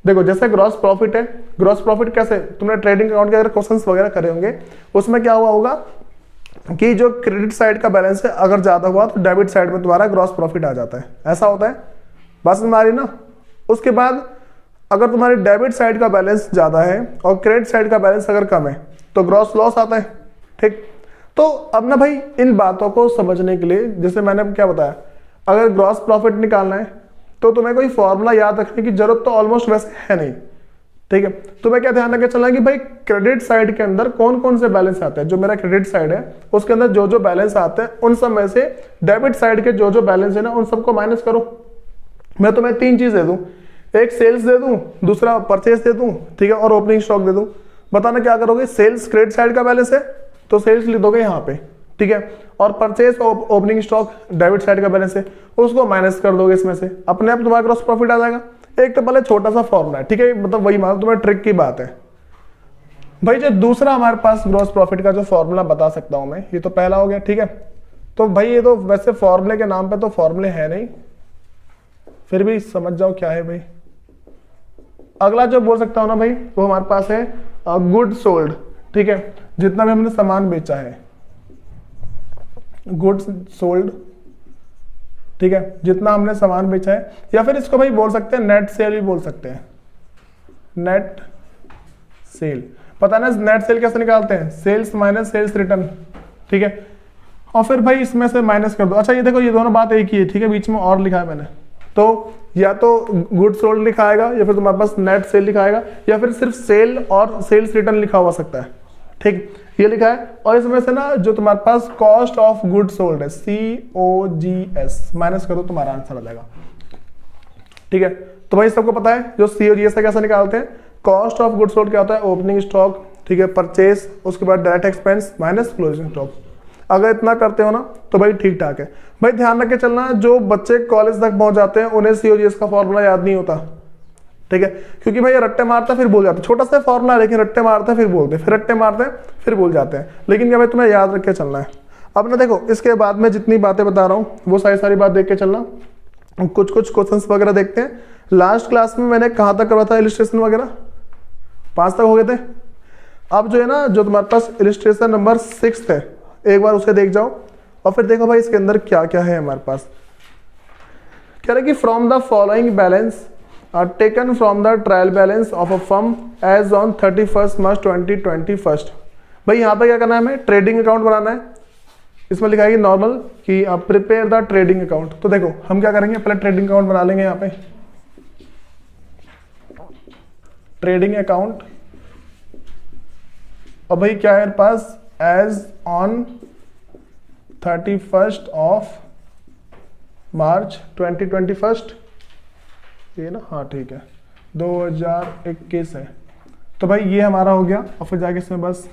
देखो जैसे ग्रॉस प्रॉफिट है, ग्रॉस प्रॉफिट कैसे, तुमने ट्रेडिंग अकाउंट के अगर क्वेश्चंस वगैरह करे होंगे, उसमें क्या हुआ होगा कि जो क्रेडिट साइड का बैलेंस है अगर ज्यादा हुआ तो डेबिट साइड में तुम्हारा ग्रॉस प्रॉफिट आ जाता है, ऐसा होता है। बात समझ में आ रही ना? उसके बाद अगर तुम्हारी डेबिट साइड का बैलेंस ज्यादा है और क्रेडिट साइड का बैलेंस अगर कम है तो ग्रॉस लॉस आता है। ठीक, तो अब ना भाई इन बातों को समझने के लिए, जैसे मैंने क्या बताया, अगर ग्रॉस प्रॉफिट निकालना है तो तुम्हें कोई फॉर्मूला याद रखने की जरूरत तो ऑलमोस्ट वैसे है नहीं। ठीक है, तुम्हें क्या ध्यान रखना चलना कि भाई क्रेडिट साइड के अंदर कौन कौन से बैलेंस आते हैं, जो मेरा क्रेडिट साइड है उसके अंदर जो जो बैलेंस आते हैं उन सब में से डेबिट साइड के जो जो बैलेंस है ना उन सबको माइनस करो। मैं तुम्हें तीन चीज दे दूं, एक सेल्स दे दूं, दूसरा परचेस दे दूं, ठीक है, और ओपनिंग स्टॉक दे दूं। बताना क्या करोगे? सेल्स क्रेडिट साइड का बैलेंस है तो सेल्स लिख दोगे यहाँ पे, ठीक है, और purchase opening stock debit side का बैलेंस है उसको माइनस कर दोगे इसमें से, अपने आप तुम्हारा ग्रॉस प्रॉफिट आ जाएगा। एक तो पहले छोटा सा फॉर्मूला है, ठीक है, मतलब वही मान तुम्हारे ट्रिक की बात है भाई। जो दूसरा हमारे पास ग्रॉस प्रॉफिट का जो फॉर्मूला बता सकता हूं मैं, ये तो पहला हो गया, ठीक है। तो भाई ये तो वैसे फॉर्मूले के नाम पे तो फॉर्मूले है नहीं, फिर भी समझ जाओ क्या है भाई। अगला जो बोल सकता हूं ना भाई, वो हमारे पास है गुड सोल्ड, ठीक है, जितना भी हमने सामान बेचा है, गुड्स सोल्ड, ठीक है, जितना हमने सामान बेचा है, या फिर इसको भाई बोल सकते हैं नेट सेल भी बोल सकते हैं, नेट सेल। पता ना नेट सेल कैसे निकालते हैं? सेल्स माइनस सेल्स रिटर्न, ठीक है, और फिर भाई इसमें से माइनस कर दो। अच्छा ये देखो, ये दोनों बात एक ही है, ठीक है, बीच में और लिखा है मैंने, तो या तो गुड सोल्ड लिखा आएगा, या फिर तुम्हारे पास नेट सेल लिखा आएगा, या फिर सिर्फ सेल और सेल्स रिटर्न लिखा हुआ सकता है, ठीक, ये लिखा है। और इसमें से ना जो तुम्हारे पास कॉस्ट ऑफ गुड सोल्ड है, COGS माइनस करो, तुम्हारा आंसर आ जाएगा। ठीक है, तो भाई सबको पता है जो COGS है कैसे निकालते हैं। कॉस्ट ऑफ गुड सोल्ड क्या होता है, ओपनिंग स्टॉक, ठीक है, परचेज, उसके बाद direct expense minus closing stock. अगर इतना करते हो ना तो भाई ठीक ठाक है। भाई ध्यान रख के चलना, जो बच्चे कॉलेज तक पहुंच जाते हैं उन्हें COGS का फॉर्मूला याद नहीं होता, ठीक है, क्योंकि भाई रट्टे मारते फिर भूल जाते, छोटा सा फॉर्मूला है लेकिन रट्टे मारते फिर बोलते, फिर रट्टे मारते फिर भूल जाते हैं। लेकिन क्या भाई तुम्हें याद रख के चलना है। अब ना देखो, इसके बाद में जितनी बातें बता रहा हूँ वो सारी बात देख के चलना। कुछ क्वेश्चंस वगैरह देखते हैं। लास्ट क्लास में मैंने कहाँ तक करवा था इलिस्ट्रेशन वगैरह, 5 तक हो गए थे। अब जो है ना, जो तुम्हारे पास इलिस्ट्रेशन नंबर 6 है, एक बार उसे देख जाओ और फिर देखो भाई इसके अंदर क्या क्या है हमारे पास। कह रहे कि from the following balance are taken from the trial balance of a firm as on 31 March 2021। भाई यहाँ पे क्या करना है, हमें ट्रेडिंग अकाउंट बनाना है। इसमें लिखा है कि नॉर्मल कि आप प्रिपेयर द ट्रेडिंग अकाउंट। तो देखो हम क्या करेंगे, पहले ट्रेडिंग अकाउंट बना लेंगे। यहाँ पे ट्रेडिंग अकाउंट, और भाई क्या है मेरे पास, एज ऑन 31 मार्च 2021, ये ना, हाँ ठीक है, 2021 है। तो भाई ये हमारा हो गया। और फिर जाके इसमें बस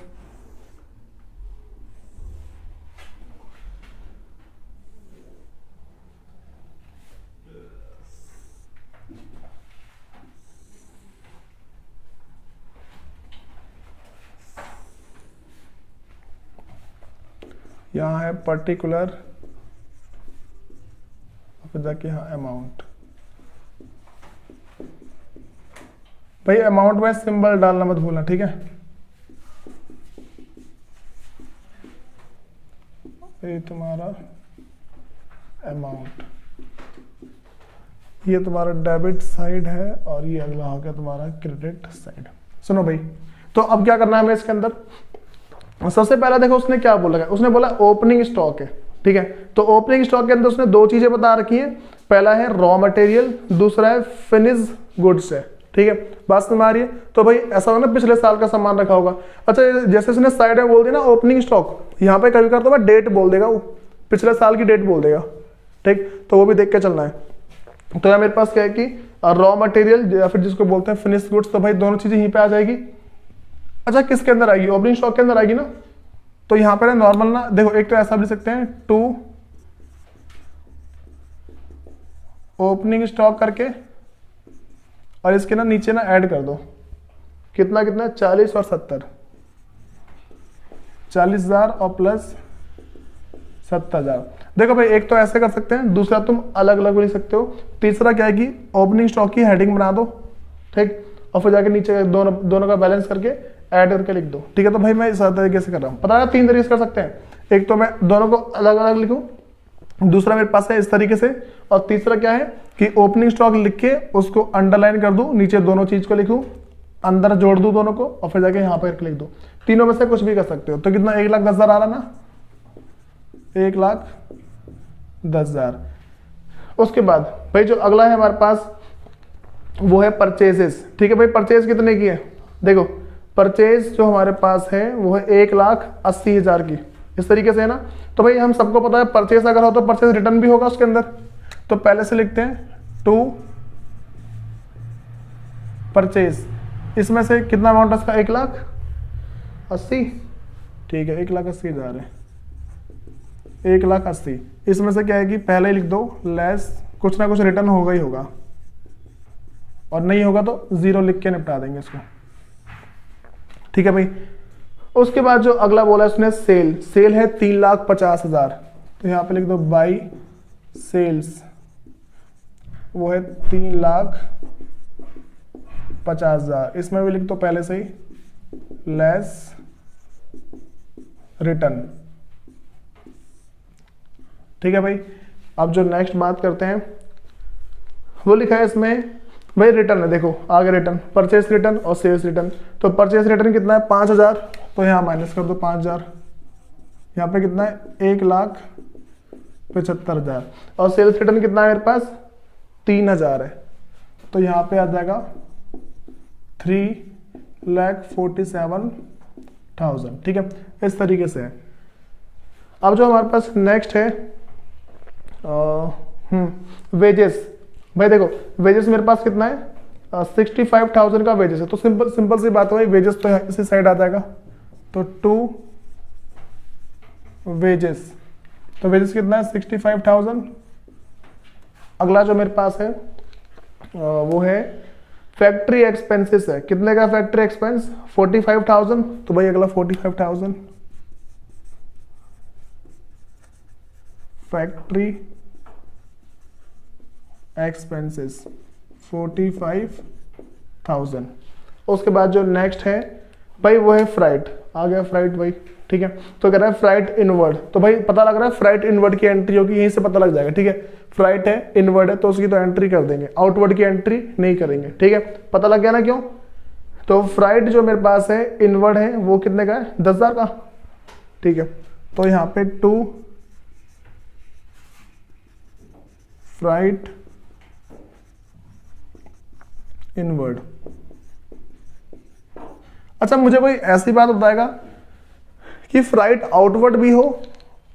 यहाँ है पर्टिकुलर, फिर जाके यहाँ अमाउंट। भाई अमाउंट में सिंबल डालना मत भूलना, ठीक है। ये तुम्हारा अमाउंट, ये तुम्हारा डेबिट साइड है और ये अगला हो गया तुम्हारा क्रेडिट साइड। सुनो भाई, तो अब क्या करना है हमें इसके अंदर। सबसे पहला देखो उसने क्या बोला है, उसने बोला ओपनिंग स्टॉक है, ठीक है। तो ओपनिंग स्टॉक के अंदर उसने 2 चीजें बता रखी हैं, पहला है रॉ मटेरियल, दूसरा है फिनिश गुड्स है, ठीक है। बात समझ आ रही है। तो भाई ऐसा होगा ना, पिछले साल का सामान रखा होगा। अच्छा, जैसे उसने साइड में बोल दिया ना ओपनिंग स्टॉक, यहाँ पे कभी करता है डेट बोल देगा, वो पिछले साल की डेट बोल देगा, ठीक। तो वो भी देख के चलना है। तो यहाँ मेरे पास क्या है कि रॉ मटेरियल या फिर जिसको बोलते हैं फिनिश गुड्स, तो भाई दोनों चीजें यहीं पे आ जाएगी। अच्छा, किसके अंदर आएगी, ओपनिंग स्टॉक के अंदर आएगी ना। तो यहाँ पर नॉर्मल ना, देखो एक तो ऐसा भी लिख सकते हैं, 2 ओपनिंग स्टॉक करके, और इसके ना नीचे ना ऐड कर दो, कितना 40 और 70, 40,000 और प्लस 70,000। देखो भाई एक तो ऐसे कर सकते हैं, दूसरा तुम अलग अलग लिख सकते हो, तीसरा क्या है कि ओपनिंग स्टॉक की हेडिंग बना दो, ठीक, और फिर जाके नीचे दोनों का बैलेंस करके ऐड करके लिख दो, ठीक है। तो भाई मैं इस तरीके से कर रहा हूँ, पता है 3 तरीके से कर सकते हैं। एक तो मैं दोनों को अलग अलग लिखूं, दूसरा मेरे पास है इस तरीके से, और तीसरा क्या है कि ओपनिंग स्टॉक लिख के उसको अंडरलाइन कर दूं, नीचे दोनों चीज को लिखूं, अंदर जोड़ दूं दोनों को, और फिर जाके यहाँ पर लिख दो। तीनों में से कुछ भी कर सकते हो। तो कितना, 1,10,000 आ रहा ना, 1,10,000। उसके बाद भाई जो अगला है हमारे पास वो है परचेजेस, ठीक है। भाई परचेज कितने की है, देखो परचेज जो हमारे पास है वो है 1,80,000 की, इस तरीके से है ना। तो भाई हम सबको पता है परचेज अगर हो तो परचेज रिटर्न भी होगा उसके अंदर। तो पहले से लिखते हैं 2 परचेज, इसमें से कितना अमाउंट है इसका, 1,80,000, ठीक है, 1,80,000 है, 1,80,000। इसमें से क्या है कि पहले ही लिख दो लेस, कुछ ना कुछ रिटर्न होगा ही होगा, और नहीं होगा तो 0 लिख के निपटा देंगे इसको, ठीक है भाई। उसके बाद जो अगला बोला उसने सेल है 3,50,000, तो यहाँ पे लिख दो बाई सेल्स, वो है 3,50,000। इसमें भी लिख दो पहले से ही लेस रिटर्न, ठीक है भाई। अब जो नेक्स्ट बात करते हैं वो लिखा है इसमें भाई रिटर्न है, देखो आगे रिटर्न, परचेस रिटर्न और सेल्स रिटर्न। तो परचेस रिटर्न कितना है, 5,000, तो यहाँ माइनस कर दो 5,000। यहाँ पे कितना है, 1,75,000। और सेल्स रिटर्न कितना है मेरे पास, 3,000 है, तो यहाँ पे आ जाएगा 3,47,000 थाउजेंड। ठीक है, इस तरीके से है। अब जो हमारे पास नेक्स्ट है वेजेस। भाई देखो वेजेस मेरे पास कितना है 65,000 का वेजेस है, तो सिंपल सिंपल सी बात है भाई, वेजेस तो इसी साइड आ जाएगा, तो टू वेजेस, तो वेजेस कितना है 65,000। अगला जो मेरे पास है वो है फैक्ट्री एक्सपेंसेस है, कितने का फैक्ट्री एक्सपेंस 45,000, तो भाई अगला 45,000 फैक्ट्री एक्सपेंसेस 45,000। उसके बाद जो नेक्स्ट है भाई वो है फ्राइट, आ गया फ्राइट भाई। ठीक है, तो कह रहा है फ्राइट इनवर्ड, तो भाई पता लग रहा है फ्राइट इनवर्ड की एंट्री होगी, यहीं से पता लग जाएगा। ठीक है, फ्राइट है इनवर्ड है तो उसकी तो एंट्री कर देंगे, आउटवर्ड की एंट्री नहीं करेंगे। ठीक है, पता लग गया ना क्यों। तो फ्राइट जो मेरे पास है इनवर्ड है वो कितने का है 10,000 का। ठीक है, तो यहाँ पे टू फ्राइट इनवर्ड। अच्छा मुझे कोई ऐसी बात बताएगा कि फ्राइट आउटवर्ड भी हो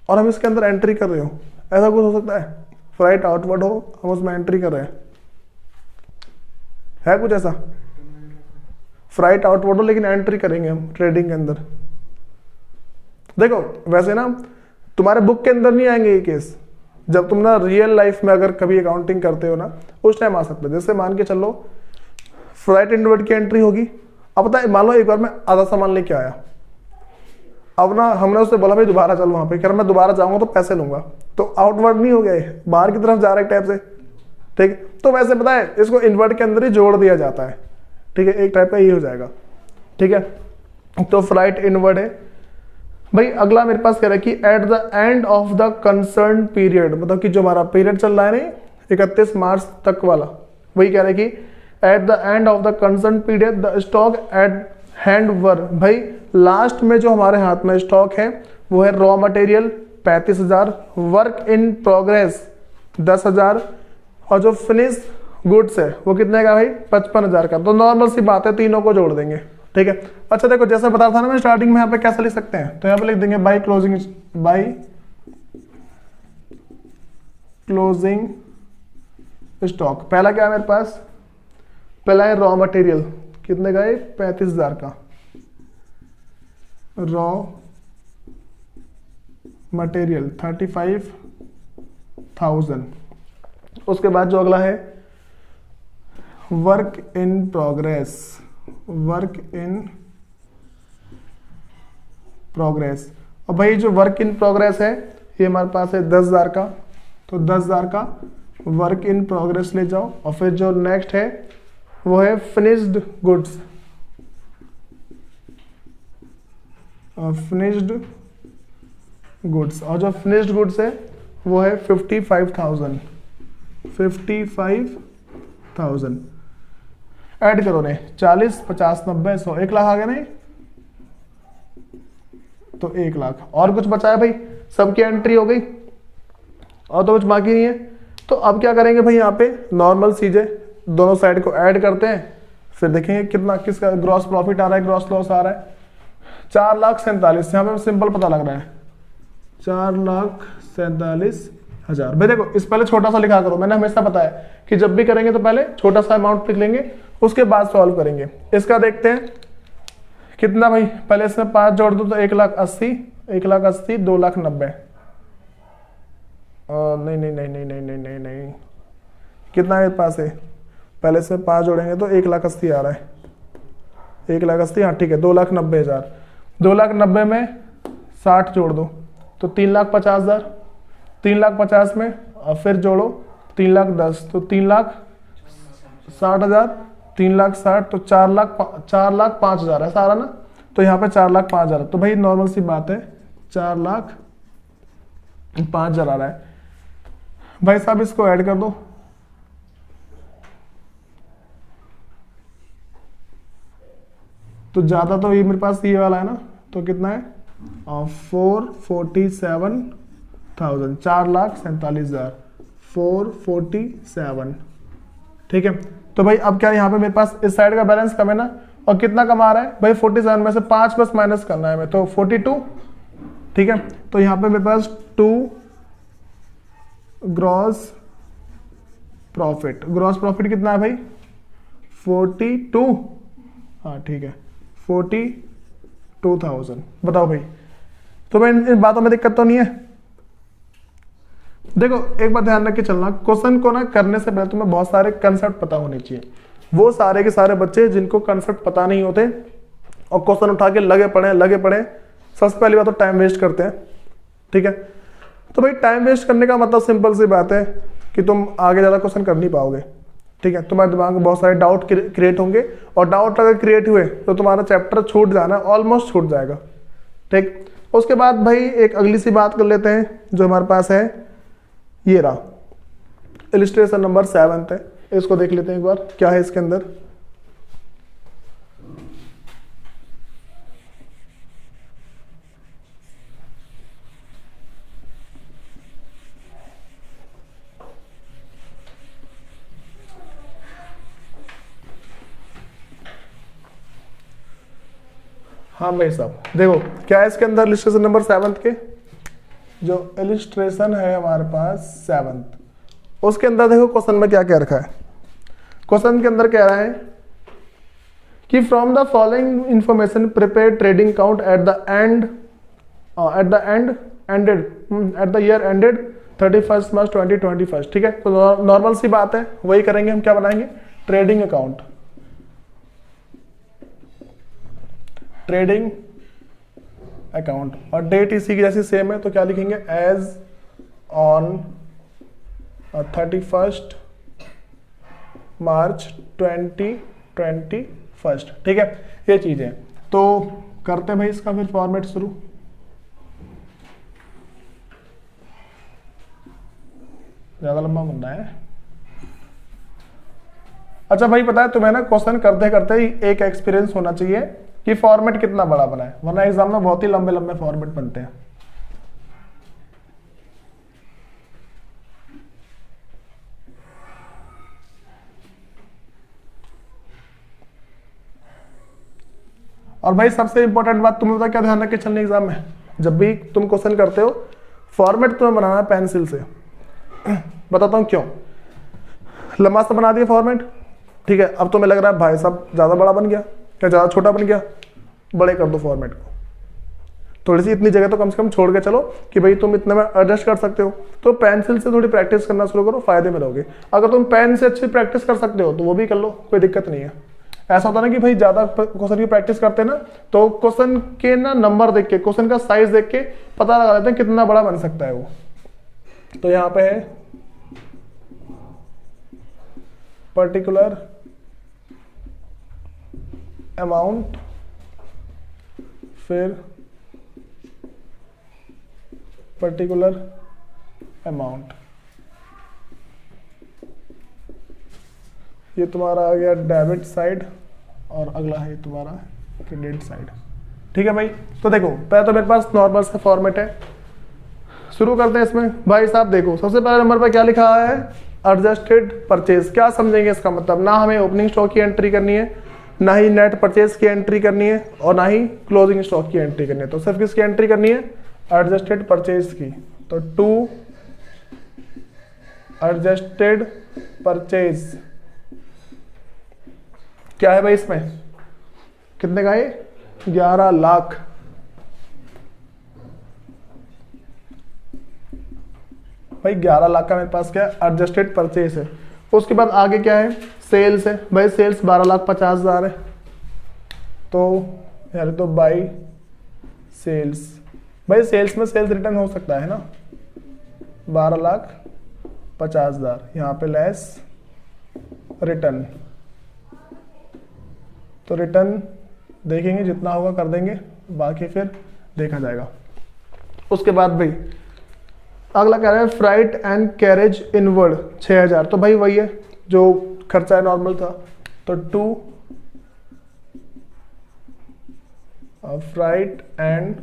और हम इसके अंदर एंट्री कर रहे हो, ऐसा कुछ हो सकता है? फ्राइट आउटवर्ड हो हम उसमें एंट्री कर रहे हैं, है कुछ ऐसा? फ्राइट आउटवर्ड हो लेकिन एंट्री करेंगे हम ट्रेडिंग के अंदर। देखो वैसे ना तुम्हारे बुक के अंदर नहीं आएंगे ये केस, जब तुम ना रियल लाइफ में अगर कभी अकाउंटिंग करते हो ना उस टाइम आ सकता है। जैसे मान के चलो फ्राइट इनवर्ड की एंट्री होगी, अब पता है मान लो एक बार मैं आधा सामान लेके आया, अब ना हमने उससे बोला भाई दोबारा चल वहां पे, कह रहा मैं दोबारा जाऊंगा तो पैसे लूंगा, तो आउटवर्ड नहीं हो गए, बाहर की तरफ जा रहा है टाइप से। ठीक, तो वैसे पता है इसको इनवर्ड के अंदर ही जोड़ दिया जाता है। ठीक है, एक टाइप का ये हो जाएगा। ठीक है, तो फ्राइट इनवर्ड है भाई। अगला मेरे पास कह रहा है कि at the end of the concern period, मतलब कि जो हमारा पीरियड चल रहा है नहीं 31 मार्च तक वाला, वही कह रहा है कि at the end of the concern period the stock at hand were. भाई लास्ट में जो हमारे हाथ में स्टॉक है वो है raw material 35,000, work in progress 10,000 और जो फिनिश गुड्स है वो कितने का भाई 55,000 का। तो नॉर्मल सी बात है, तीनों को जोड़ देंगे। ठीक है, अच्छा देखो जैसा बता था ना मैं स्टार्टिंग में, यहाँ पे कैसे लिख सकते हैं, तो यहाँ पे लिख देंगे बाई क्लोजिंग स्टॉक। पहला क्या है मेरे पास, पहला है रॉ मटेरियल, कितने का है 35,000 का रॉ मटेरियल 35,000। उसके बाद जो अगला है work in progress, work in progress. और भाई जो वर्क इन प्रोग्रेस है ये हमारे पास है 10,000 का, तो 10,000 का वर्क इन प्रोग्रेस ले जाओ। और फिर जो नेक्स्ट है वो है फिनिश्ड गुड्स, फिनिश्ड गुड्स, और जो फिनिश्ड गुड्स है वो है 55,000, 55,000। ऐड करो ने 40, 50, 90, 100, 1 लाख आ गया नहीं, तो 1 लाख। और कुछ बचा है भाई, सबकी एंट्री हो गई और तो कुछ बाकी नहीं है। तो अब क्या करेंगे भाई, यहाँ पे नॉर्मल चीजें दोनों साइड को ऐड करते हैं, फिर देखेंगे कितना किसका ग्रॉस प्रॉफिट आ रहा है, ग्रॉस लॉस आ रहा है। 4,47,000 यहाँ पे सिंपल पता लग रहा है 4,47,000। भाई देखो इस पहले छोटा सा लिखा करो, मैंने हमेशा बताया कि जब भी करेंगे तो पहले छोटा सा अमाउंट लिख लेंगे, उसके बाद सॉल्व करेंगे। इसका देखते हैं कितना भाई, पहले इसमें 5 जोड़ दो तो 1,80,000, 1,80,000, 2,90,000, नहीं नहीं नहीं नहीं नहीं नहीं नहीं नहीं, कितना मेरे पास है, पहले इसमें 5 जोड़ेंगे तो 1,80,000 आ रहा है, 1,80,000, हाँ ठीक है 2,90,000, 2,90,000 में 60 जोड़ दो तो 3,50,000, 3,50,000 में और फिर जोड़ो 3,10,000 तो 3,60,000, 3,60,000 तो 4,05,000 है सारा ना, तो यहाँ पे 4,05,000। तो भाई नॉर्मल सी बात है 4,05,000 आ रहा है। भाई साहब इसको ऐड कर दो, तो ज्यादा तो ये मेरे पास ये वाला है ना, तो कितना है 447,000, 4,47,000, 447। ठीक है, तो भाई अब क्या यहाँ पे मेरे पास इस साइड का बैलेंस कम है ना, और कितना कमा रहा है भाई 47 में से 5 प्लस माइनस करना है हमें, तो 42, ठीक है। तो यहाँ पे मेरे पास 2 ग्रॉस प्रॉफिट, ग्रॉस प्रॉफिट कितना है भाई 42, हाँ ठीक है 42,000। बताओ भाई, तो भाई इन बातों में दिक्कत तो नहीं है। देखो एक बात ध्यान रख के चलना, क्वेश्चन को ना करने से पहले तुम्हें बहुत सारे कंसेप्ट पता होने चाहिए। वो सारे के सारे बच्चे जिनको कंसेप्ट पता नहीं होते और क्वेश्चन उठा के लगे पड़े, सबसे पहली बात तो टाइम वेस्ट करते हैं, ठीक है। तो भाई टाइम वेस्ट करने का मतलब सिंपल सी बात है कि तुम आगे ज़्यादा क्वेश्चन कर नहीं पाओगे, ठीक है। तुम्हारे दिमाग में बहुत सारे डाउट क्रिएट होंगे और डाउट अगर क्रिएट हुए तो तुम्हारा चैप्टर छूट जाना, ऑलमोस्ट छूट जाएगा, ठीक। उसके बाद भाई एक अगली सी बात कर लेते हैं जो हमारे पास है, ये रहा इलिस्ट्रेशन नंबर 7 है, इसको देख लेते हैं एक बार क्या है इसके अंदर। हाँ भाई साहब देखो क्या है इसके अंदर इलिस्ट्रेशन नंबर 7 के, जो इलिस्ट्रेशन है हमारे पास 7, उसके अंदर देखो क्वेश्चन में क्या क्या रखा है। क्वेश्चन के अंदर कह रहा है कि from the following information prepare trading count at the year ended 31 March 2021, ठीक है। तो नॉर्मल सी बात है, वही करेंगे हम, क्या बनाएंगे ट्रेडिंग अकाउंट, ट्रेडिंग अकाउंट, और डेट इसी की जैसी सेम है, तो क्या लिखेंगे एज ऑन 31 मार्च 2021, ठीक है। ये चीज है, तो करते हैं भाई इसका फिर फॉर्मेट शुरू। ज्यादा लंबा बनना है। अच्छा भाई पता है तुम्हें ना क्वेश्चन करते करते ही एक एक्सपीरियंस होना चाहिए कि फॉर्मेट कितना बड़ा बना है, वरना एग्जाम में बहुत ही लंबे लंबे फॉर्मेट बनते हैं। और भाई सबसे इंपॉर्टेंट बात तुम्हें पता क्या ध्यान रख के चलने एग्जाम में, जब भी तुम क्वेश्चन करते हो फॉर्मेट तुम्हें बनाना है पेंसिल से। बताता हूं क्यों। लंबा सा बना दिया फॉर्मेट, ठीक है। अब तुम्हें लग रहा है भाई साहब ज्यादा बड़ा बन गया, क्या ज्यादा छोटा बन गया, बड़े कर दो फॉर्मेट को। थोड़ी सी इतनी जगह तो कम से कम छोड़ के चलो कि भाई तुम इतने में एडजस्ट कर सकते हो। तो पेंसिल से थोड़ी प्रैक्टिस करना शुरू करो, फायदे में रहोगे। अगर तुम पेन से अच्छी प्रैक्टिस कर सकते हो तो वो भी कर लो, कोई दिक्कत नहीं है। ऐसा होता है ना कि भाई ज्यादा क्वेश्चन की प्रैक्टिस करते हैं ना, तो क्वेश्चन के ना नंबर देख के, क्वेश्चन का साइज देख के पता लगा लेते हैं कितना बड़ा बन सकता है वो। तो यहां पे है पर्टिकुलर अमाउंट, फिर पर्टिकुलर अमाउंट, ये तुम्हारा आ गया डेबिट साइड और अगला है तुम्हारा क्रेडिट साइड, ठीक है भाई। तो देखो पहले तो मेरे पास नॉर्मल सा फॉर्मेट है, शुरू करते हैं इसमें। भाई साहब देखो सबसे पहले नंबर पर क्या लिखा है, एडजस्टेड परचेज। क्या समझेंगे इसका मतलब, ना हमें ओपनिंग स्टॉक की एंट्री करनी है, ना ही नेट परचेज की एंट्री करनी है, और ना ही क्लोजिंग स्टॉक की एंट्री करनी है। तो सिर्फ किसकी एंट्री करनी है, एडजस्टेड परचेज की। तो टू एडजस्टेड परचेज क्या है भाई, इसमें कितने का है 11 लाख। भाई 11 लाख का मेरे पास क्या है, एडजस्टेड परचेज है। उसके बाद आगे क्या है, सेल्स है। भाई सेल्स 12,50,000 है, तो यार तो बाई सेल्स। भाई सेल्स में सेल्स रिटर्न हो सकता है ना, 12,50,000, यहाँ पे लेस रिटर्न। तो रिटर्न देखेंगे जितना होगा कर देंगे, बाकी फिर देखा जाएगा। उसके बाद भाई अगला कह रहा है फ्राइट एंड कैरेज इनवर्ड 6,000। तो भाई वही है जो खर्चा है, नॉर्मल था। तो to freight and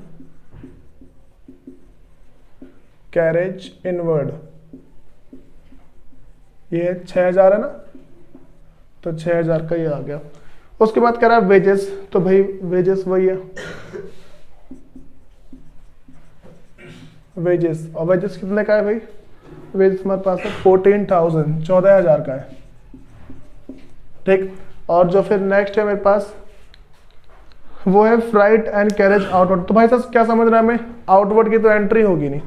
carriage inward, ये 6,000 है ना, तो 6,000 का ये आ गया। उसके बाद कह रहा है वेजेस, तो भाई वेजेस वही है वेजेस, और वेजेस कितने का है भाई, वेजेस हमारे पास है 14,000, 14,000 का है, ठीक। और जो फिर नेक्स्ट है मेरे पास वो है फ्राइट एंड कैरेज आउटवर्ड। तो भाई साहब क्या समझ रहा है हमें, आउटवर्ड की तो एंट्री होगी नहीं,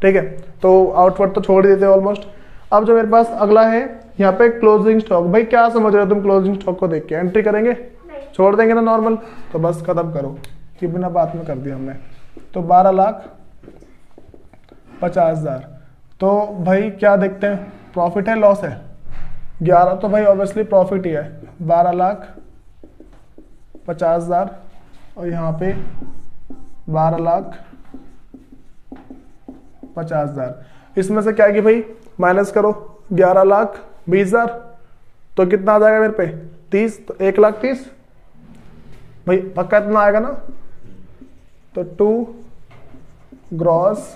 ठीक है, तो आउटवर्ड तो छोड़ ही देते हैं ऑलमोस्ट। अब जो मेरे पास अगला है यहाँ पे क्लोजिंग स्टॉक, भाई क्या समझ रहे हो तुम क्लोजिंग स्टॉक को देख के, एंट्री करेंगे, छोड़ देंगे ना नॉर्मल, तो बस खत्म करो, कि बिना बात में कर दिया हमने। तो 12,50,000, तो भाई क्या देखते हैं, प्रॉफिट है लॉस है, 11, तो भाई ऑब्वियसली प्रॉफिट ही है, 12,50,000 और यहाँ पे 12,50,000, इसमें से क्या है कि भाई माइनस करो 11,20,000, तो कितना आ जाएगा मेरे पे 30, तो 1,30,000 भाई पक्का इतना आएगा ना, तो 2 ग्रॉस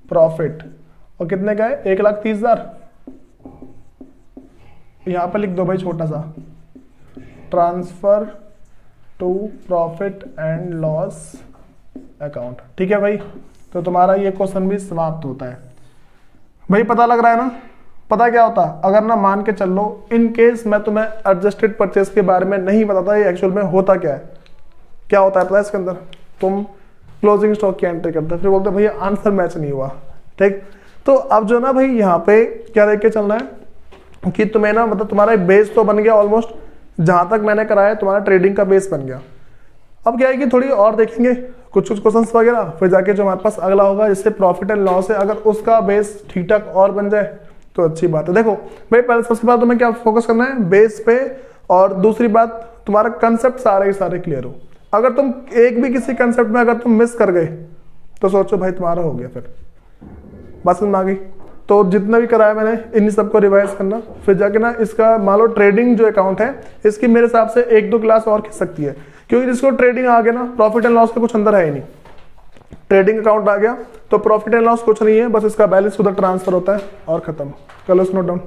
प्रॉफिट, और कितने का है 1,30,000, यहां पर लिख दो भाई छोटा सा, transfer to profit and loss account, ठीक है भाई। तो तुम्हारा ये क्वेश्चन भी समाप्त होता है भाई, पता लग रहा है ना। पता क्या होता, अगर ना मान के चल लो इन केस मैं तुम्हें एडजस्टेड परचेस के बारे में नहीं बताता ये एक्चुअल में होता क्या है, क्या होता है पता है इसके अंदर, तुम क्लोजिंग स्टॉक की एंट्री करते फिर बोलते भैया आंसर मैच नहीं हुआ, ठीक। तो अब जो ना भाई यहाँ पे क्या देख के चलना है कि तुम्हें ना मतलब तुम्हारा बेस तो बन गया ऑलमोस्ट, जहां तक मैंने कराया तुम्हारा ट्रेडिंग का बेस बन गया। अब क्या है कि थोड़ी और देखेंगे कुछ क्वेश्चंस वगैरह, फिर जाके जो हमारे पास अगला होगा जिससे प्रॉफिट एंड लॉस है, अगर उसका बेस ठीक ठाक और बन जाए तो अच्छी बात है। देखो भाई पहले सबसे पहले तुम्हें क्या फोकस करना है बेस पे, और दूसरी बात तुम्हारा कंसेप्ट सारे क्लियर हो। अगर तुम एक भी किसी कंसेप्ट में अगर तुम मिस कर गए तो सोचो भाई तुम्हारा हो गया, फिर बात समझ में आ गई। तो जितना भी कराया मैंने इन्हीं सबको रिवाइज करना, फिर जाके ना इसका मान लो ट्रेडिंग जो अकाउंट है इसकी मेरे हिसाब से 1-2 क्लास और खिंच सकती है, क्योंकि जिसको ट्रेडिंग आ गया ना प्रॉफिट एंड लॉस का कुछ अंदर है ही नहीं, ट्रेडिंग अकाउंट आ गया तो प्रॉफिट एंड लॉस कुछ नहीं है, बस इसका बैलेंस उधर ट्रांसफर होता है और खत्म। चलो नोट डाउन।